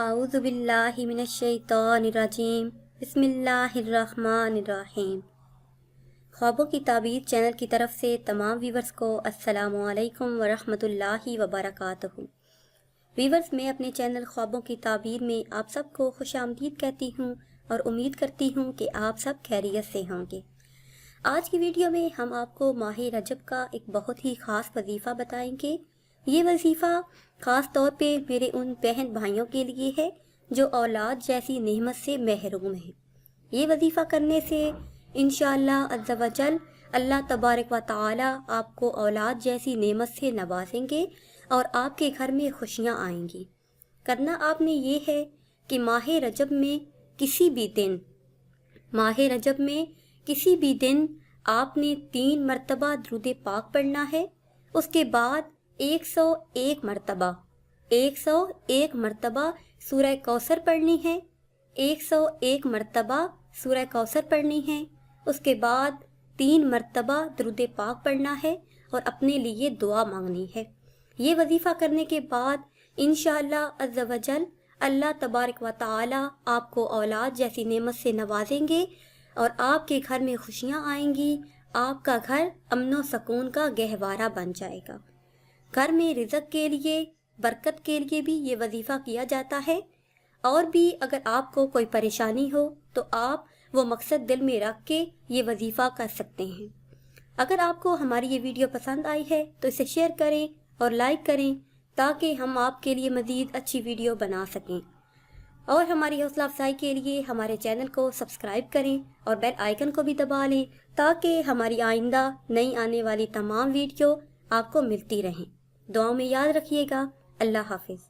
اعوذ باللہ من الشیطان الرجیم بسم اللہ الرحمن الرحیم۔ خوابوں کی تعبیر چینل کی طرف سے تمام ویورز کو السلام علیکم ورحمۃ اللہ وبرکاتہ۔ ویورز، میں اپنے چینل خوابوں کی تعبیر میں آپ سب کو خوش آمدید کہتی ہوں اور امید کرتی ہوں کہ آپ سب خیریت سے ہوں گے۔ آج کی ویڈیو میں ہم آپ کو ماہ رجب کا ایک بہت ہی خاص وظیفہ بتائیں گے۔ یہ وظیفہ خاص طور پہ میرے ان بہن بھائیوں کے لیے ہے جو اولاد جیسی نعمت سے محروم ہیں۔ یہ وظیفہ کرنے سے انشاءاللہ عز و جل اللہ تبارک و تعالی آپ کو اولاد جیسی نعمت سے نوازیں گے اور آپ کے گھر میں خوشیاں آئیں گی۔ کرنا آپ نے یہ ہے کہ ماہ رجب میں کسی بھی دن آپ نے 3 مرتبہ درود پاک پڑھنا ہے۔ اس کے بعد 101 مرتبہ سورہ کوثر پڑھنی ہے، 101 مرتبہ سورہ کوثر پڑھنی ہے۔ اس کے بعد 3 مرتبہ درود پاک پڑھنا ہے اور اپنے لیے دعا مانگنی ہے۔ یہ وظیفہ کرنے کے بعد انشاءاللہ عز و جل اللہ تبارک و تعالی آپ کو اولاد جیسی نعمت سے نوازیں گے اور آپ کے گھر میں خوشیاں آئیں گی۔ آپ کا گھر امن و سکون کا گہوارہ بن جائے گا۔ گھر میں رزق کے لیے، برکت کے لیے بھی یہ وظیفہ کیا جاتا ہے۔ اور بھی اگر آپ کو کوئی پریشانی ہو تو آپ وہ مقصد دل میں رکھ کے یہ وظیفہ کر سکتے ہیں۔ اگر آپ کو ہماری یہ ویڈیو پسند آئی ہے تو اسے شیئر کریں اور لائک کریں تاکہ ہم آپ کے لیے مزید اچھی ویڈیو بنا سکیں۔ اور ہماری حوصلہ افزائی کے لیے ہمارے چینل کو سبسکرائب کریں اور بیل آئیکن کو بھی دبا لیں تاکہ ہماری آئندہ نئی آنے والی تمام ویڈیو آپ کو ملتی رہیں۔ دعاؤں میں یاد رکھیے گا۔ اللہ حافظ۔